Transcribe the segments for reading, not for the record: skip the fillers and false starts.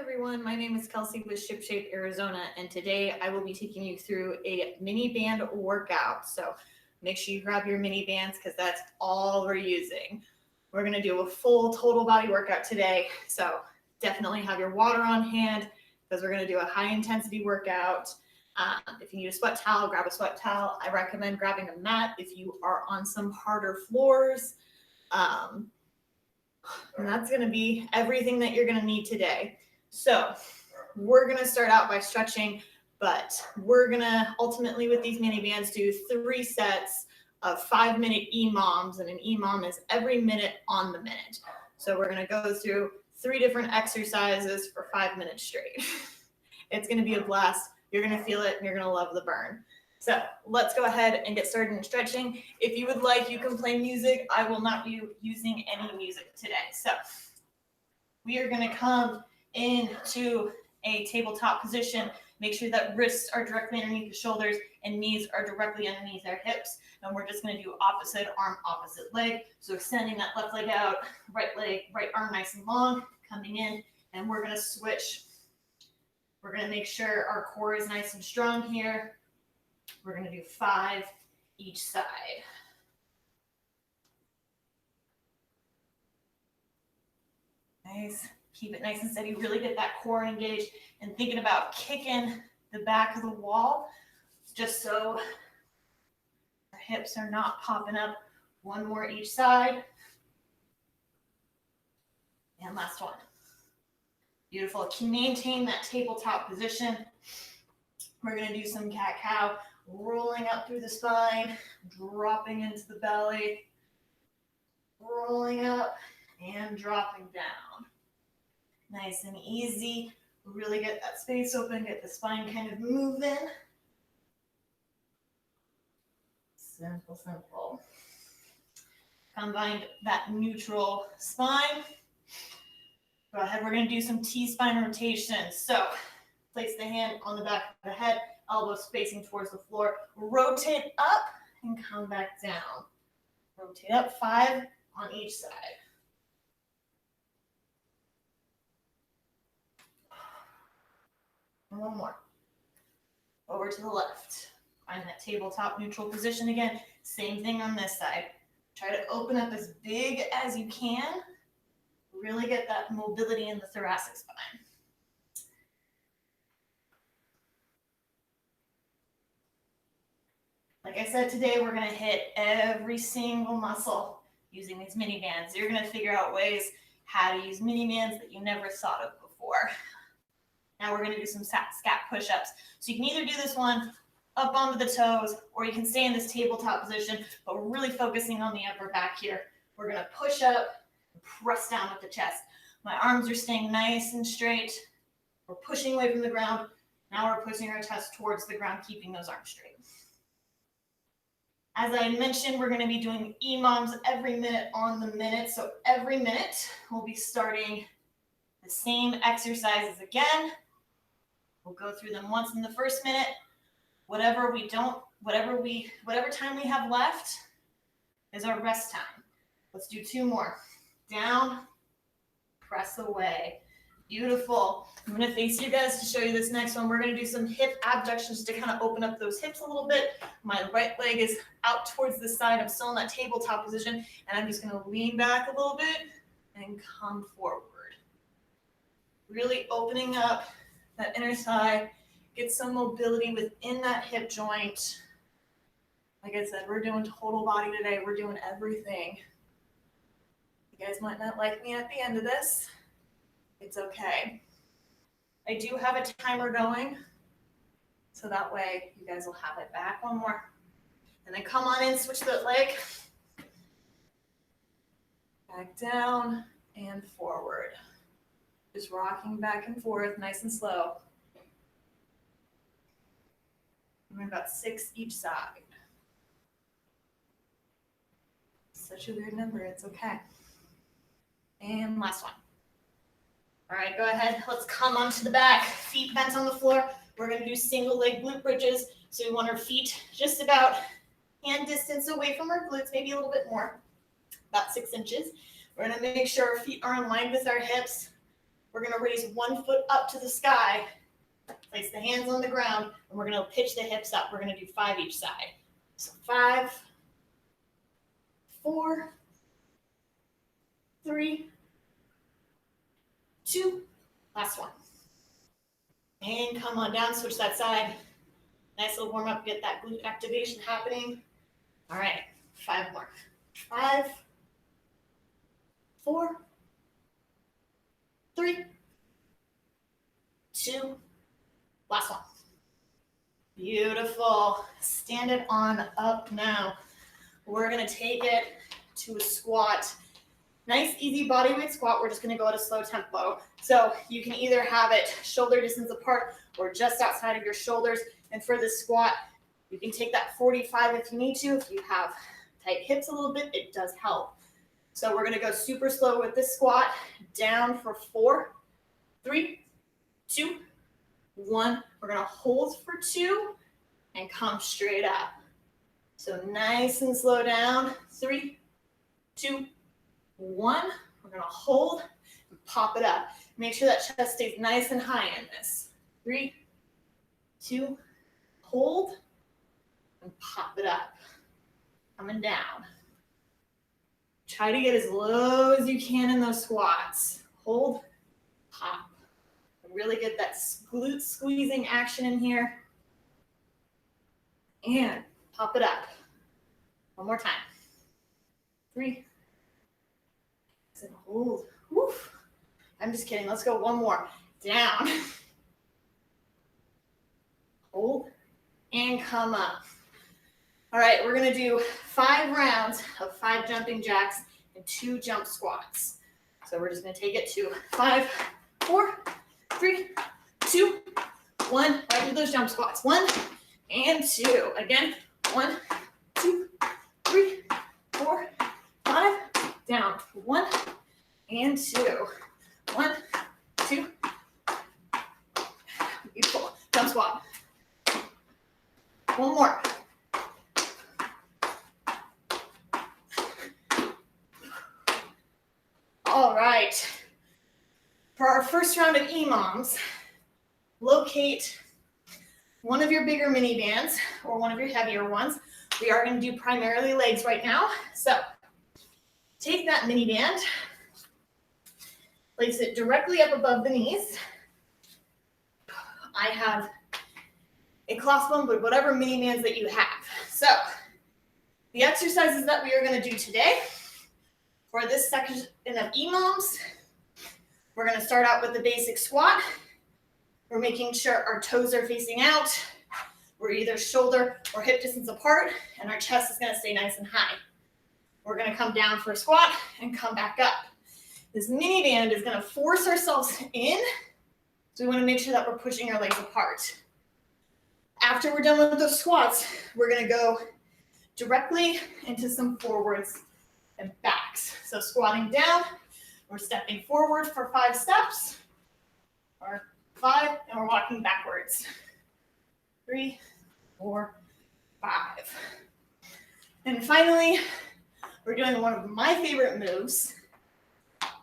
everyone, my name is Kelsey with ShipShape Arizona, and today I will be taking you through a mini band workout. So make sure you grab your mini bands because that's all we're using. We're going to do a full total body workout today, so definitely have your water on hand because we're going to do a high intensity workout. If you need a sweat towel, grab a sweat towel. I recommend grabbing a mat if you are on some harder floors. And that's going to be everything that you're going to need today. So we're going to start out by stretching, but we're going to ultimately with these mini bands do 3 sets of 5-minute EMOMs, and an EMOM is every minute on the minute. So we're going to go through 3 different exercises for 5 minutes straight. It's going to be a blast. You're going to feel it and you're going to love the burn. So let's go ahead and get started in stretching. If you would like, you can play music. I will not be using any music today. So we are going to come into a tabletop position. Make sure that wrists are directly underneath the shoulders and knees are directly underneath our hips. And we're just going to do opposite arm, opposite leg. So extending that left leg out, right arm nice and long, coming in, and we're going to switch. We're going to make sure our core is nice and strong here. We're going to do 5 each side. Nice. Keep it nice and steady. Really get that core engaged and thinking about kicking the back of the wall just so our hips are not popping up. 1 more each side. And last one. Beautiful. Can maintain that tabletop position. We're going to do some cat-cow, rolling up through the spine, dropping into the belly, rolling up and dropping down. Nice and easy. Really get that space open, get the spine kind of moving. Simple, simple. Combine that neutral spine. Go ahead, we're going to do some T-spine rotations. So place the hand on the back of the head, elbows facing towards the floor. Rotate up and come back down. Rotate up, 5 on each side. And 1 more. Over to the left. Find that tabletop neutral position again. Same thing on this side. Try to open up as big as you can. Really get that mobility in the thoracic spine. Like I said, today we're going to hit every single muscle using these mini bands. You're going to figure out ways how to use mini bands that you never thought of before. Now we're going to do some scat push-ups. So you can either do this one up onto the toes, or you can stay in this tabletop position, but we're really focusing on the upper back here. We're going to push up, press down with the chest. My arms are staying nice and straight. We're pushing away from the ground. Now we're pushing our chest towards the ground, keeping those arms straight. As I mentioned, we're going to be doing EMOMs every minute on the minute. So every minute, we'll be starting the same exercises again. We'll go through them once in the first minute. Whatever time we have left is our rest time. Let's do 2 more. Down, press away. Beautiful. I'm going to face you guys to show you this next one. We're going to do some hip abductions to kind of open up those hips a little bit. My right leg is out towards the side. I'm still in that tabletop position, and I'm just going to lean back a little bit and come forward. Really opening up that inner thigh. Get some mobility within that hip joint. Like I said, we're doing total body today. We're doing everything. You guys might not like me at the end of this. It's okay. I do have a timer going, so that way you guys will have it back. 1 more. And then come on in, switch that leg. Back down and forward. Just rocking back and forth, nice and slow. We're about 6 each side. Such a weird number, it's okay. And last one. All right, go ahead. Let's come onto the back. Feet bent on the floor. We're going to do single leg glute bridges. So we want our feet just about hand distance away from our glutes, maybe a little bit more, about 6 inches. We're going to make sure our feet are in line with our hips. we're gonna raise one foot up to the sky, place the hands on the ground, and we're gonna pitch the hips up. We're gonna do 5 each side. So 5, 4, 3, 2, last one. And come on down, switch that side. Nice little warm up, get that glute activation happening. All right, 5 more. 5, 4, 3, 2, last one. Beautiful. Stand it on up now. We're gonna take it to a squat. Nice, easy body weight squat. We're just gonna go at a slow tempo. So you can either have it shoulder distance apart or just outside of your shoulders. And for this squat, you can take that 45 if you need to. If you have tight hips a little bit, it does help. So we're gonna go super slow with this squat. Down for 4, 3, 2, 1. We're gonna hold for 2 and come straight up. So nice and slow down. 3, 2, 1. We're gonna hold and pop it up. Make sure that chest stays nice and high in this. 3, 2, hold and pop it up. Coming down. Try to get as low as you can in those squats. Hold, pop. Really get that glute squeezing action in here. And pop it up. One more time. 3. And hold. Woof. I'm just kidding. Let's go one more. Down. Hold. And come up. All right, we're gonna do 5 rounds of 5 jumping jacks and 2 jump squats. So we're just gonna take it to 5, 4, 3, 2, 1. Right through those jump squats. 1 and 2. Again. 1, 2, 3, 4, 5. Down. 1 and 2. 1, 2. Beautiful. Jump squat. One more. All right. For our first round of EMOMs, locate one of your bigger mini bands or one of your heavier ones. We are going to do primarily legs right now. So take that mini band, place it directly up above the knees. I have a crossbone, but whatever mini bands that you have. So the exercises that we are going to do today for this section of EMOMs, we're going to start out with the basic squat. We're making sure our toes are facing out. We're either shoulder or hip distance apart, and our chest is going to stay nice and high. We're going to come down for a squat and come back up. This mini band is going to force ourselves in, so we want to make sure that we're pushing our legs apart. After we're done with those squats, we're going to go directly into some forwards and backs. So squatting down, we're stepping forward for 5 steps, or 5, and we're walking backwards. 3, 4, 5. And finally, we're doing one of my favorite moves.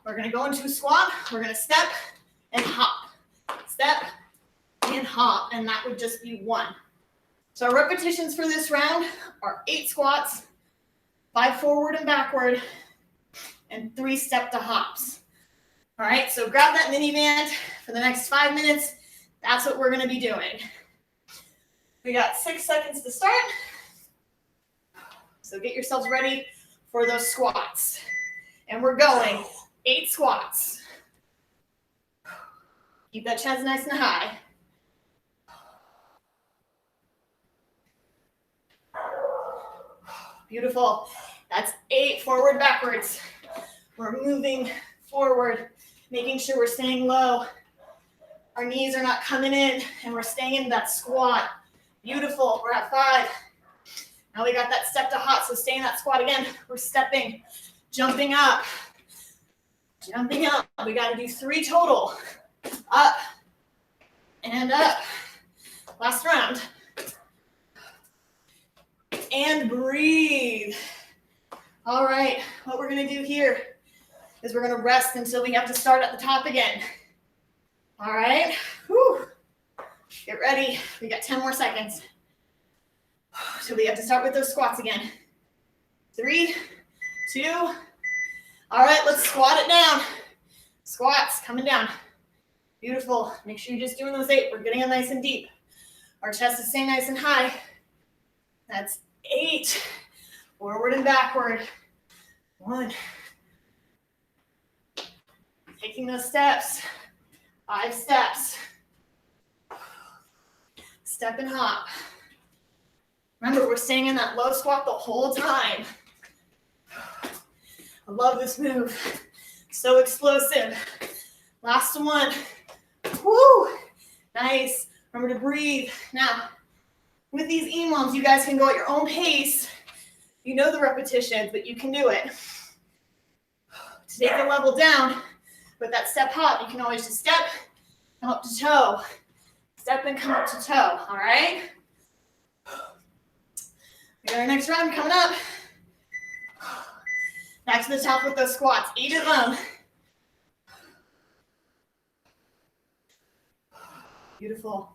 We're going to go into a squat. We're going to step and hop. Step and hop, and that would just be 1. So our repetitions for this round are 8 squats, 5 forward and backward, and 3 step to hops. All right, so grab that mini band for the next 5 minutes. That's what we're going to be doing. We got 6 seconds to start. So get yourselves ready for those squats. And we're going 8 squats. Keep that chest nice and high. Beautiful. That's 8 forward, backwards. We're moving forward, making sure we're staying low. Our knees are not coming in, and we're staying in that squat. Beautiful. We're at 5. Now we got that step to hop, so stay in that squat again. We're stepping, jumping up, jumping up. We got to do 3 total. Up and up. Last round. And breathe. All right, what we're going to do here is we're going to rest until we have to start at the top again. All right. Whew. Get ready. We got 10 more seconds. So we have to start with those squats again. 3, 2. All right, let's squat it down. Squats coming down. Beautiful. Make sure you're just doing those 8. We're getting them nice and deep. Our chest is staying nice and high. That's 8. Forward and backward. 1. Taking those steps. 5 steps. Step and hop. Remember, we're staying in that low squat the whole time. I love this move. So explosive. Last one. Woo! Nice. Remember to breathe. Now, with these EMOMs, you guys can go at your own pace. You know the repetitions, but you can do it. To take the level down, with that step hop, you can always just step, come up to toe. Step and come up to toe, all right? We got our next round coming up. Back to the top with those squats, 8 of them. Beautiful.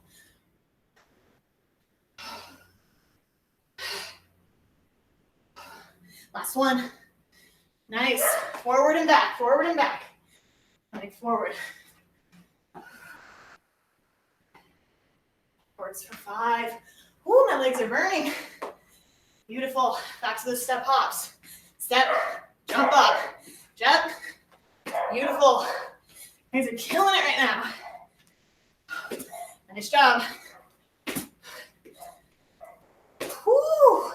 Last one. Nice. Forward and back, forward and back. Coming forward. Forwards for 5. Ooh, my legs are burning. Beautiful. Back to those step hops. Step, jump up, jump. Beautiful. You guys are killing it right now. Nice job. Woo.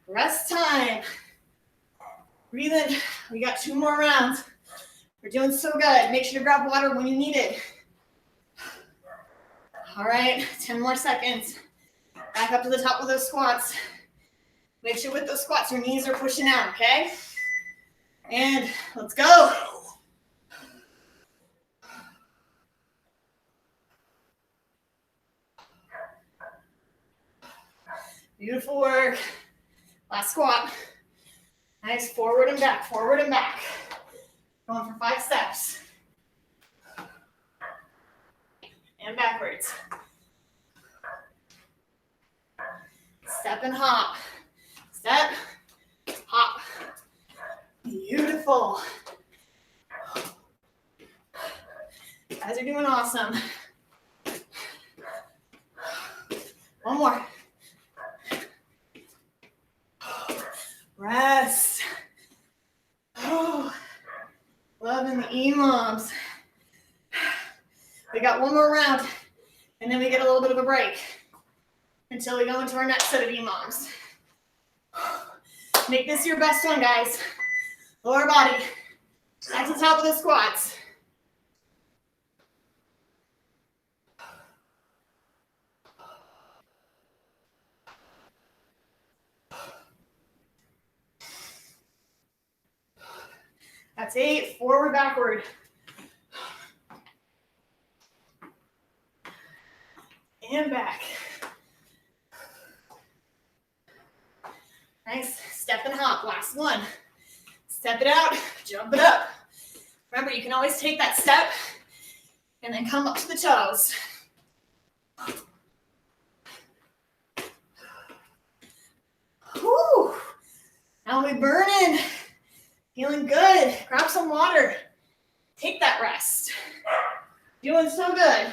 Rest time. Breathe in. We got 2 more rounds. We're doing so good. Make sure to grab water when you need it. All right, 10 more seconds. Back up to the top of those squats. Make sure with those squats, your knees are pushing out, okay? And let's go. Beautiful work. Last squat. Nice, forward and back, forward and back. Going for 5 steps. And backwards. Step and hop. Step, hop. Beautiful. You guys are doing awesome. One more. Rest. Oh, loving the EMOMs. We got one more round, and then we get a little bit of a break until we go into our next set of EMOMs. Make this your best one, guys. Lower body. Back to the top of the squats. That's 8. Forward, backward. And back. Nice. Step and hop. Last one. Step it out. Jump it up. Remember, you can always take that step and then come up to the toes. Whew. Now we burning. Feeling good. Grab some water. Take that rest. Doing so good.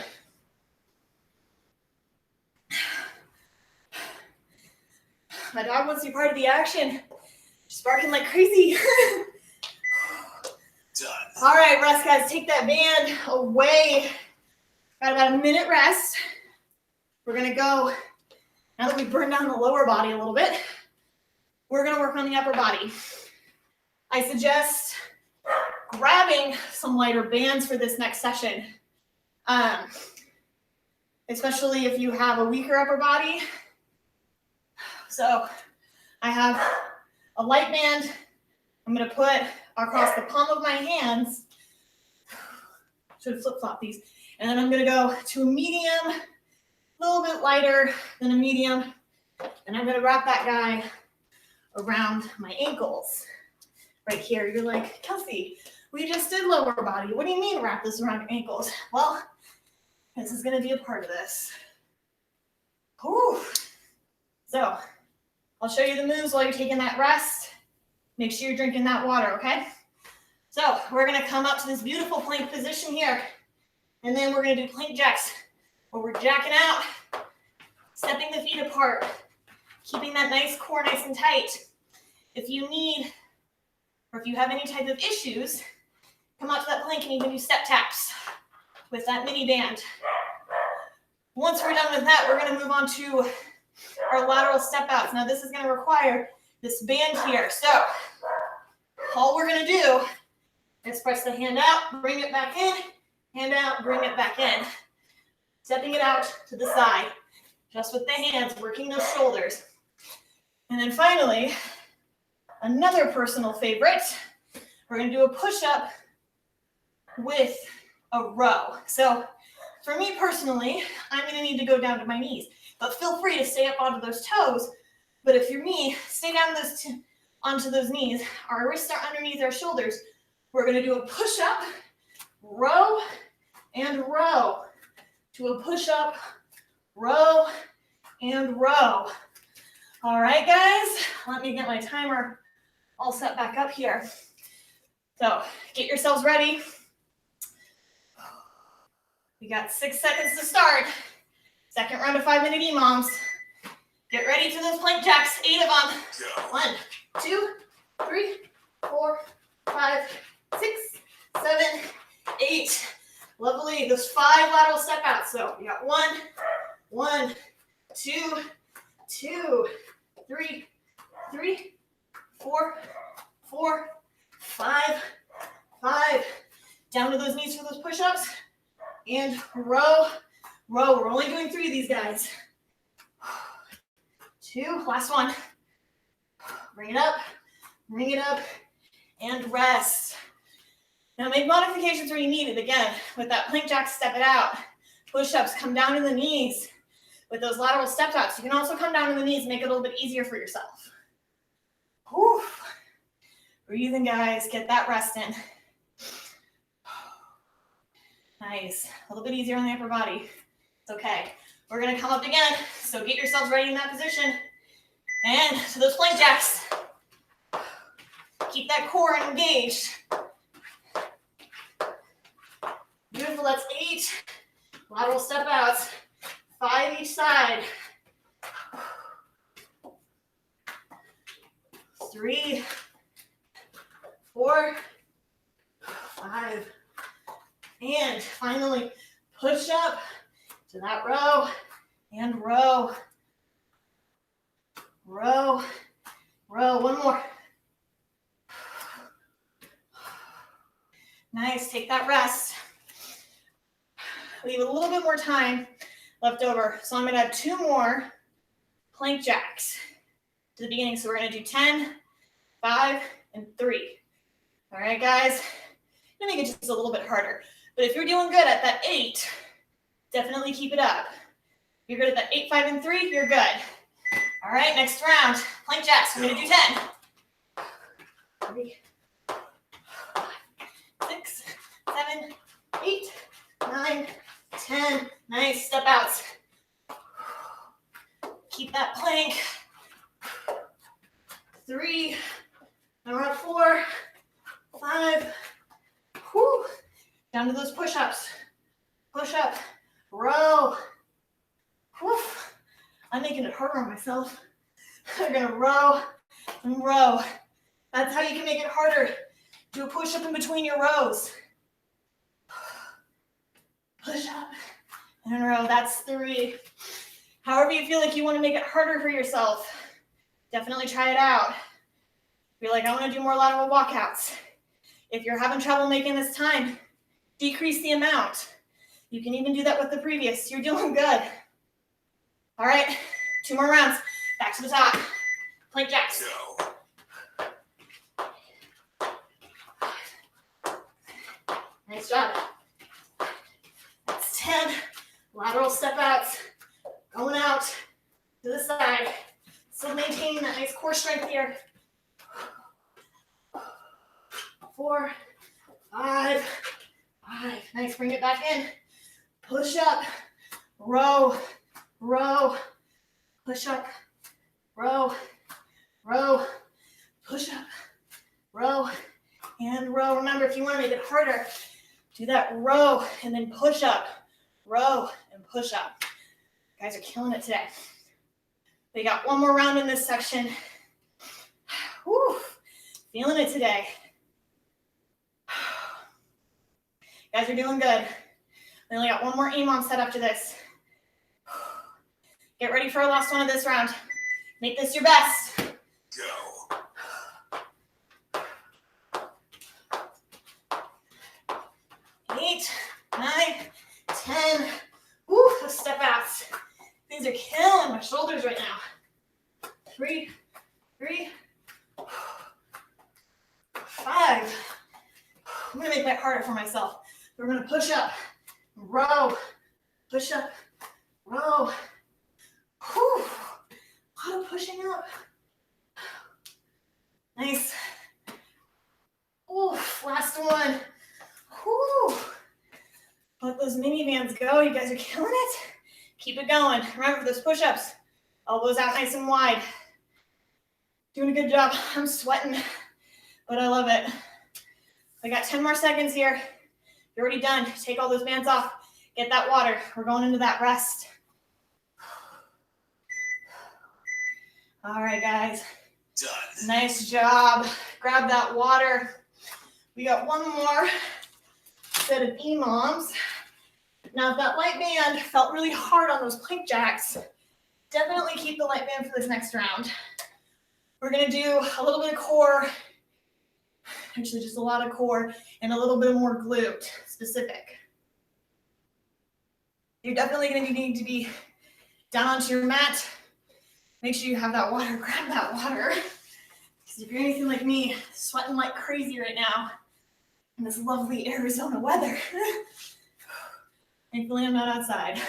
My dog wants to be part of the action. She's barking like crazy. Done. All right, rest, guys. Take that band away. Got about a minute rest. We're going to go, now that we've burned down the lower body a little bit, we're going to work on the upper body. I suggest grabbing some lighter bands for this next session, especially if you have a weaker upper body. So I have a light band I'm going to put across the palm of my hands. Should flip-flop these. And then I'm going to go to a medium, a little bit lighter than a medium. And I'm going to wrap that guy around my ankles. Right here, you're like, Kelsey, we just did lower body. What do you mean wrap this around your ankles? Well, This is gonna be a part of this. Whew. So I'll show you the moves while you're taking that rest. Make sure you're drinking that water, okay? So we're gonna come up to this beautiful plank position here, and then we're gonna do plank jacks, where we're jacking out, stepping the feet apart, keeping that nice core nice and tight. If you need, or if you have any type of issues, come out to that plank and you can do step taps with that mini band. Once we're done with that, we're gonna move on to our lateral step outs. Now this is gonna require this band here. So all we're gonna do is press the hand out, bring it back in, hand out, bring it back in. Stepping it out to the side, just with the hands, working those shoulders. And then finally, another personal favorite, we're gonna do a push-up with a row. So for me personally, I'm gonna need to go down to my knees, but feel free to stay up onto those toes. But if you're me, stay down onto those knees. Our wrists are underneath our shoulders. We're gonna do a push-up, row, and row. To a push-up, row, and row. All right, guys, let me get my timer all set back up here. So get yourselves ready. We got 6 seconds to start. Second round of 5-minute EMOMs. Get ready for those plank jacks, 8 of them. 1, 2, 3, 4, 5, 6, 7, 8. Lovely. Those 5 lateral step outs. So we got 1, 2, 3, 4, 5. Down to those knees for those push-ups. And row. We're only doing 3 of these guys. 2, last one. Bring it up, and rest. Now make modifications where you need it. Again, with that plank jack, step it out. Push-ups, come down to the knees. With those lateral step outs, you can also come down to the knees and make it a little bit easier for yourself. Whew. Breathing, guys, get that rest in. Nice, a little bit easier on the upper body. It's okay. We're gonna come up again, so get yourselves ready in that position. And to those plank jacks. Keep that core engaged. Beautiful, that's 8 lateral step outs, 5 each side. 3, 4, 5. And finally, push up to that row and row. Row. One more. Nice, take that rest. We have a little bit more time left over. So I'm gonna have 2 more plank jacks to the beginning. So we're gonna do 10, 5, and 3. All right, guys, I'm gonna make it just a little bit harder. But if you're doing good at that 8, definitely keep it up. If you're good at that 8, 5, and 3, you're good. All right, next round, plank jacks. We're gonna do 10. 3, 5, 6, 7, 8, 9, 10. Nice, step outs. Keep that plank. 3, now we're at 4, 5. Whew. Down to those push-ups. Push up, row. Whew. I'm making it harder on myself. We're gonna row and row. That's how you can make it harder. Do a push-up in between your rows. Push up and row. That's 3. However you feel like you want to make it harder for yourself, definitely try it out. If you're like, I want to do more lateral walkouts. If you're having trouble making this time, decrease the amount. You can even do that with the previous. You're doing good. All right, 2 more rounds. Back to the top. Plank jacks. Nice job. That's 10 lateral step outs. Going out to the side. Still maintaining that nice core strength here. 4, 5. Nice, bring it back in. push up, row, row, push up, row, row, push up, row, and row. Remember, if you want to make it harder, do that row and then push up, row and push up. You guys are killing it today. We got one more round in this section. Whew, feeling it today. You guys are doing good. We only got one more EMOM set after this. Get ready for our last one of this round. Make this your best. Go. 8, 9, 10. Woo, those step outs. These are killing my shoulders right now. 3, 5. I'm gonna make that harder for myself. We're gonna push up, row, push up, row. Whew. A lot of pushing up. Nice. Oof, last one. Whew. Let those mini bands go. You guys are killing it. Keep it going. Remember those push-ups. Elbows out nice and wide. Doing a good job. I'm sweating, but I love it. I got 10 more seconds here. You're already done. Take all those bands off. Get that water. We're going into that rest. All right, guys. Done. Nice job. Grab that water. We got one more set of EMOMs. Now, if that light band felt really hard on those plank jacks, definitely keep the light band for this next round. We're going to do a little bit of core, actually just a lot of core, and a little bit more glute specific. You're definitely going to need to be down onto your mat. Make sure you have that water. Grab that water. Because if you're anything like me, sweating like crazy right now in this lovely Arizona weather. Thankfully, I'm not outside.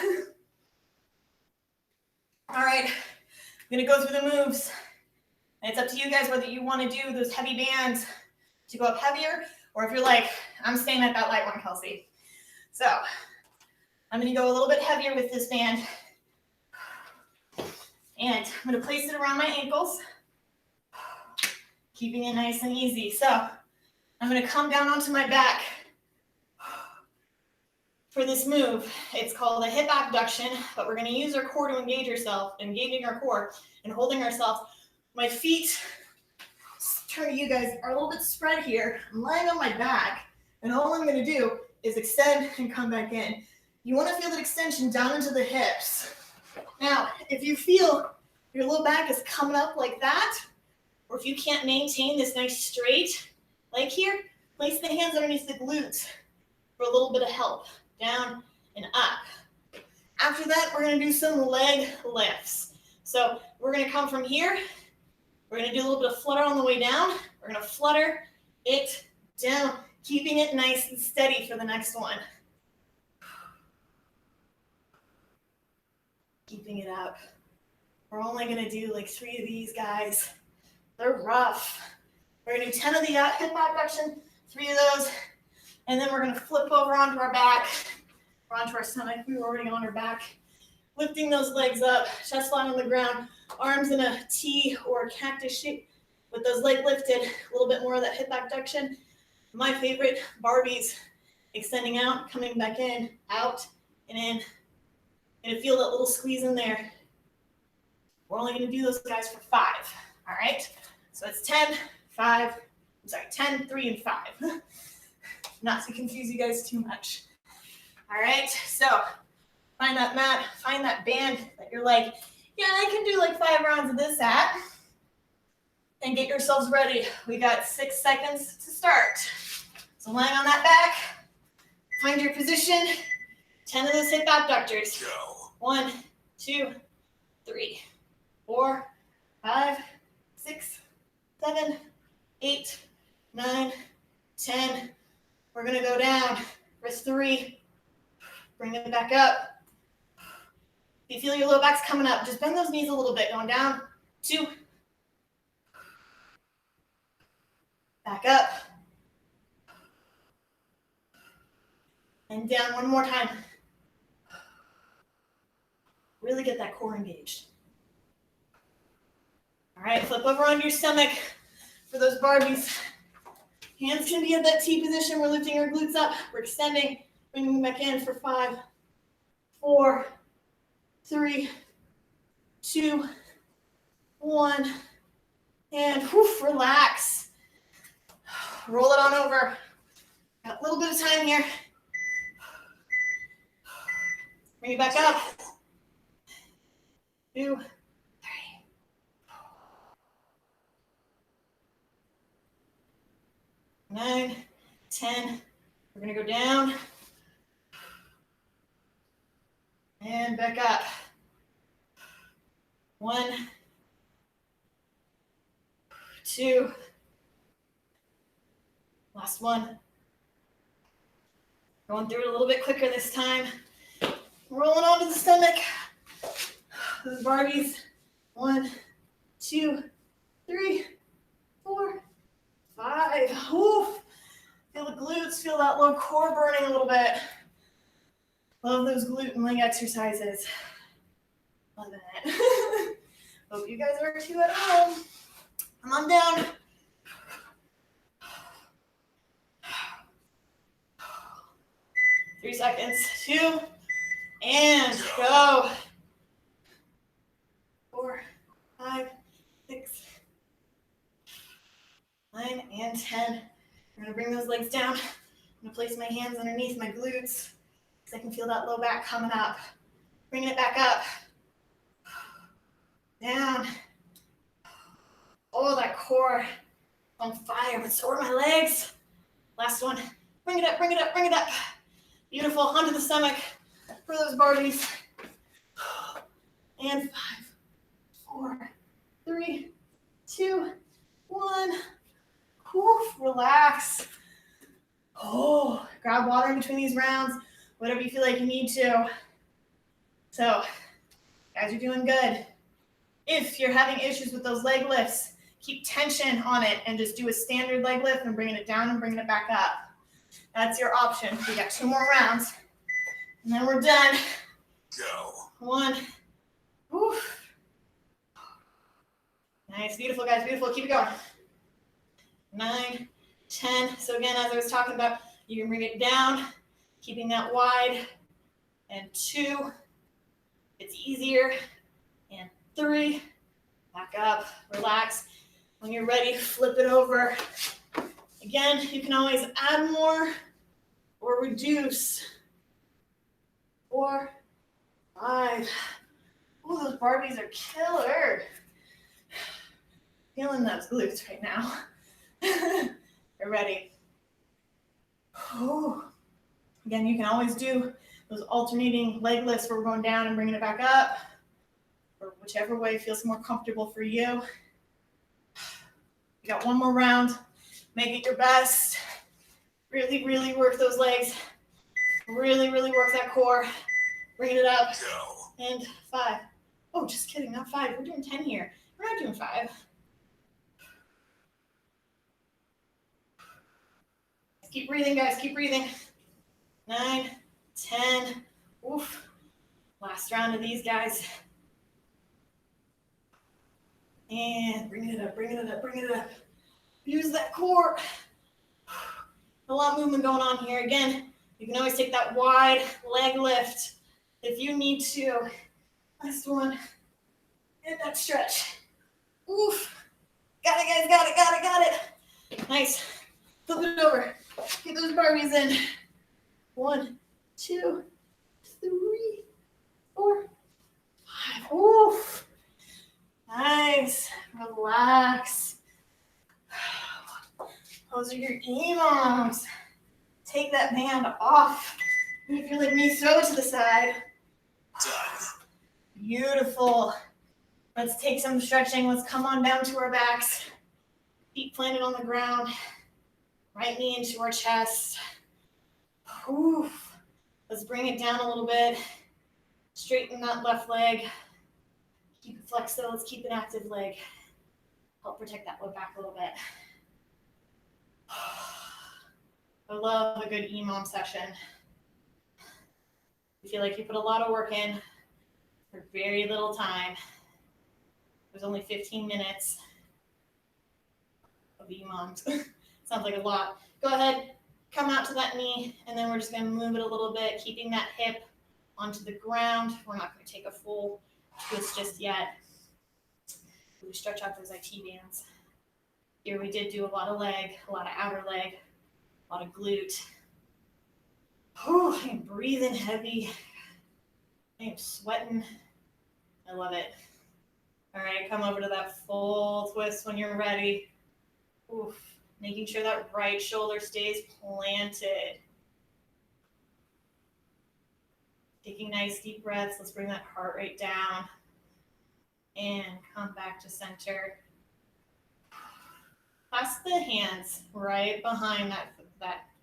All right, I'm going to go through the moves. And it's up to you guys whether you want to do those heavy bands to go up heavier, or if you're like, I'm staying at that light one, Kelsey. So I'm going to go a little bit heavier with this band. And I'm going to place it around my ankles, keeping it nice and easy. So I'm going to come down onto my back for this move. It's called a hip abduction, but we're going to use our core to engage ourselves, engaging our core and holding ourselves. My feet, turn to you guys, are a little bit spread here. I'm lying on my back, and all I'm going to do is extend and come back in. You want to feel that extension down into the hips. Now, if you feel your low back is coming up like that, or if you can't maintain this nice straight leg here, place the hands underneath the glutes for a little bit of help, down and up. After that, we're going to do some leg lifts. So we're going to come from here. We're going to do a little bit of flutter on the way down. We're going to flutter it down, keeping it nice and steady for the next one. Keeping it up. We're only going to do like 3 of these, guys. They're rough. We're going to do 10 of the hip abduction, 3 of those, and then we're going to flip over onto our back, or onto our stomach. We were already on our back. Lifting those legs up, chest flat on the ground, arms in a T or a cactus shape with those legs lifted, a little bit more of that hip abduction. My favorite, Barbies, extending out, coming back in, out, and in. Gonna feel that little squeeze in there. We're only gonna do those guys for 5, all right? So it's 10, 10, 3, and 5. Not to confuse you guys too much. All right, so find that mat, find that band that you're like, yeah, I can do like 5 rounds of this at, and get yourselves ready. We got 6 seconds to start. So lying on that back, find your position, 10 of those hip abductors. Go. 1, 2, 3, 4, 5, 6, 7, 8, 9, 10. We're gonna go down for 3. Bring it back up. If you feel your low back's coming up, just bend those knees a little bit. Going down. 2. Back up. And down one more time. really get that core engaged. All right, flip over onto your stomach for those Barbies. Hands can be at that T position. We're lifting our glutes up. We're extending, bringing them back in for 5, 4, 3, 2, 1, and whoof, relax. Roll it on over. Got a little bit of time here. Bring it back up. 2, 3. 9, 10. We're gonna go down. And back up. 1, 2. Last one. Going through it a little bit quicker this time. Rolling onto the stomach. Those Barbies. 1, 2, 3, 4, 5. Oof. Feel the glutes, feel that low core burning a little bit. Love those glute and leg exercises. Loving it. Hope you guys are too at home. Come on down. Three seconds. 2, and go. 4, 5, 6, 9, and 10. I'm gonna bring those legs down. I'm gonna place my hands underneath my glutes because I can feel that low back coming up. Bringing it back up. Down. Oh, that core on fire, but so are my legs. Last one. Bring it up, bring it up, bring it up. Beautiful. Onto the stomach for those Barbies. And 5, 4, 3, 2, 1. Woof, relax. Oh, grab water in between these rounds, whatever you feel like you need to. So, guys, you're doing good. If you're having issues with those leg lifts, keep tension on it and just do a standard leg lift and bringing it down and bringing it back up. That's your option. We got 2 more rounds, and then we're done. Go. 1. Woof. Nice, beautiful, guys, beautiful. Keep it going. 9, 10. So again, as I was talking about, you can bring it down, keeping that wide. And 2, it's easier. And 3, back up, relax. When you're ready, flip it over. Again, you can always add more or reduce. 4, 5. Oh, those Barbies are killer. Feeling those glutes right now. They're ready. Oh. Again, you can always do those alternating leg lifts where we're going down and bringing it back up, or whichever way feels more comfortable for you. You got 1 more round. Make it your best. Really, really work those legs. Really, really work that core. Bring it up. And 5. Oh, just kidding, not 5. We're doing 10 here. We're not doing 5. Keep breathing, guys. Keep breathing. 9, 10. Oof. Last round of these, guys. And bring it up, bring it up, bring it up. Use that core. A lot of movement going on here. Again, you can always take that wide leg lift if you need to. Last one. Get that stretch. Oof. Got it, guys. Got it, got it, got it. Nice. Flip it over. Get those Barbies in. 1, 2, 3, 4, 5. Oof. Nice. Relax. Those are your EMOMs. Take that band off. If you're like me, throw it to the side. Beautiful. Let's take some stretching. Let's come on down to our backs. Feet planted on the ground. Right knee into our chest. Oof. Let's bring it down a little bit. Straighten that left leg. Keep it flexed though. Let's keep an active leg. Help protect that low back a little bit. I love a good EMOM session. You feel like you put a lot of work in. for very little time. It was only 15 minutes of EMOMs. Sounds like a lot. Go ahead, come out to that knee, and then we're just gonna move it a little bit, keeping that hip onto the ground. We're not gonna take a full twist just yet. We stretch out those IT bands. Here we did do a lot of leg, a lot of outer leg, a lot of glute. Oh, I'm breathing heavy. I am sweating. I love it. All right, come over to that full twist when you're ready. Oof. Making sure that right shoulder stays planted. Taking nice deep breaths. Let's bring that heart rate down. And come back to center. Clasp the hands right behind that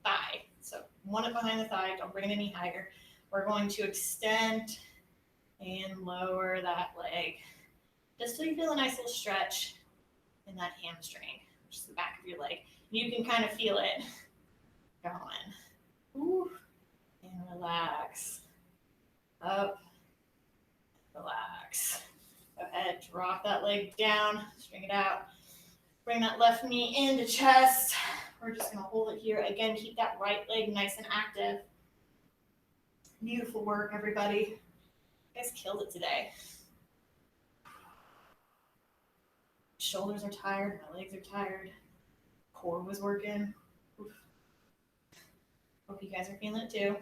thigh. So one up behind the thigh, don't bring it any higher. We're going to extend and lower that leg. Just so you feel a nice little stretch in that hamstring, which is the back of your leg. You can kind of feel it going. Ooh. And relax. Up, relax. Go ahead, drop that leg down, string it out. Bring that left knee into chest. We're just gonna hold it here. Again, keep that right leg nice and active. Beautiful work, everybody. You guys killed it today. Shoulders are tired, my legs are tired. Core was working. Oof. Hope you guys are feeling it too.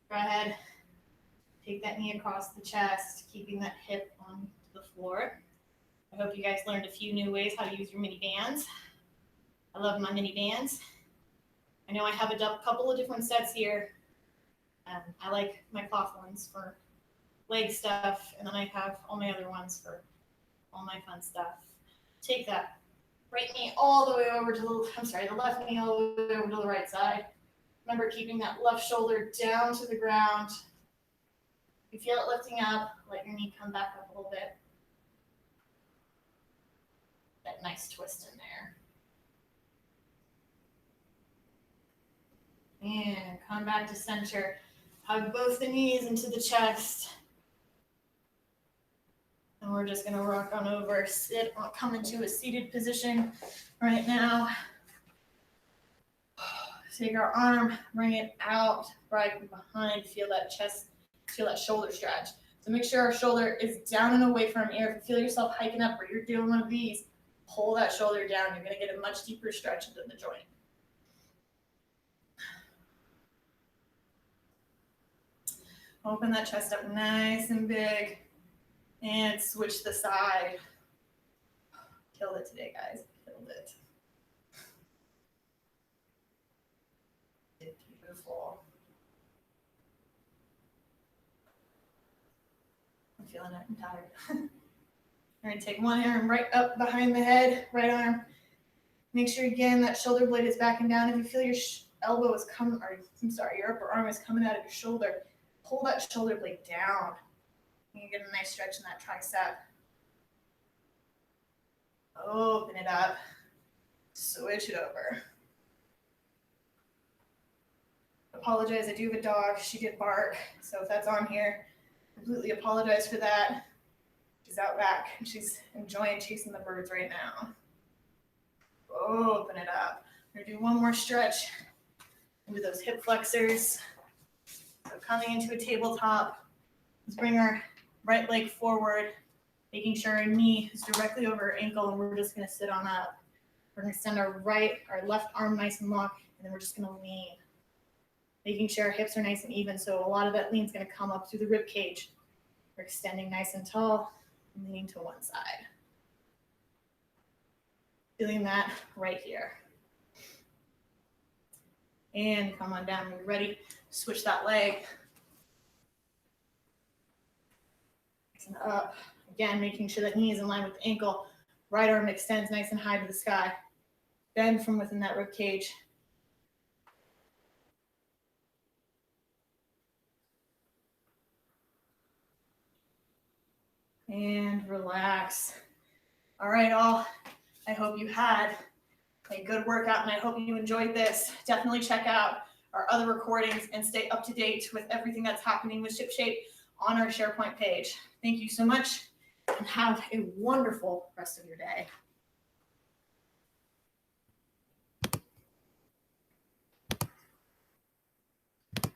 Go ahead. Take that knee across the chest, keeping that hip on the floor. I hope you guys learned a few new ways how to use your mini bands. I love my mini bands. I know I have a couple of different sets here. I like my cloth ones for leg stuff, and then I have all my other ones for all my fun stuff. Take that right knee all the way over to the left knee all the way over to the right side. Remember, keeping that left shoulder down to the ground. If you feel it lifting up, let your knee come back up a little bit. That nice twist in there. And come back to center. Hug both the knees into the chest. And we're just gonna rock on over, come into a seated position right now. Take our arm, bring it out, right behind, feel that chest, feel that shoulder stretch. So make sure our shoulder is down and away from ear. If you feel yourself hiking up or you're doing one of these, pull that shoulder down. You're gonna get a much deeper stretch into the joint. Open that chest up nice and big and switch the side. Killed it today, guys, killed it. Beautiful. I'm feeling it, I'm tired. We're gonna take one arm right up behind the head, right arm. Make sure again that shoulder blade is backing down. If you feel your elbow is coming, or your upper arm is coming out of your shoulder, pull that shoulder blade down. You can get a nice stretch in that tricep. Open it up, switch it over. Apologize, I do have a dog, she did bark, so if that's on here, completely apologize for that. She's out back, and she's enjoying chasing the birds right now. Open it up. We're gonna do one more stretch into those hip flexors. So coming into a tabletop, let's bring our right leg forward, making sure our knee is directly over our ankle, and we're just gonna sit on up. We're gonna extend our left arm nice and long, and then we're just gonna lean. Making sure our hips are nice and even, so a lot of that lean is gonna come up through the rib cage. We're extending nice and tall, and leaning to one side. Feeling that right here. And come on down when you're ready. Switch that leg. And up. Again, making sure that knee is in line with the ankle. Right arm extends nice and high to the sky. Bend from within that rib cage. And relax. All right, all. I hope you had a good workout, and I hope you enjoyed this. Definitely check out our other recordings and stay up to date with everything that's happening with ShipShape on our SharePoint page. Thank you so much and have a wonderful rest of your day.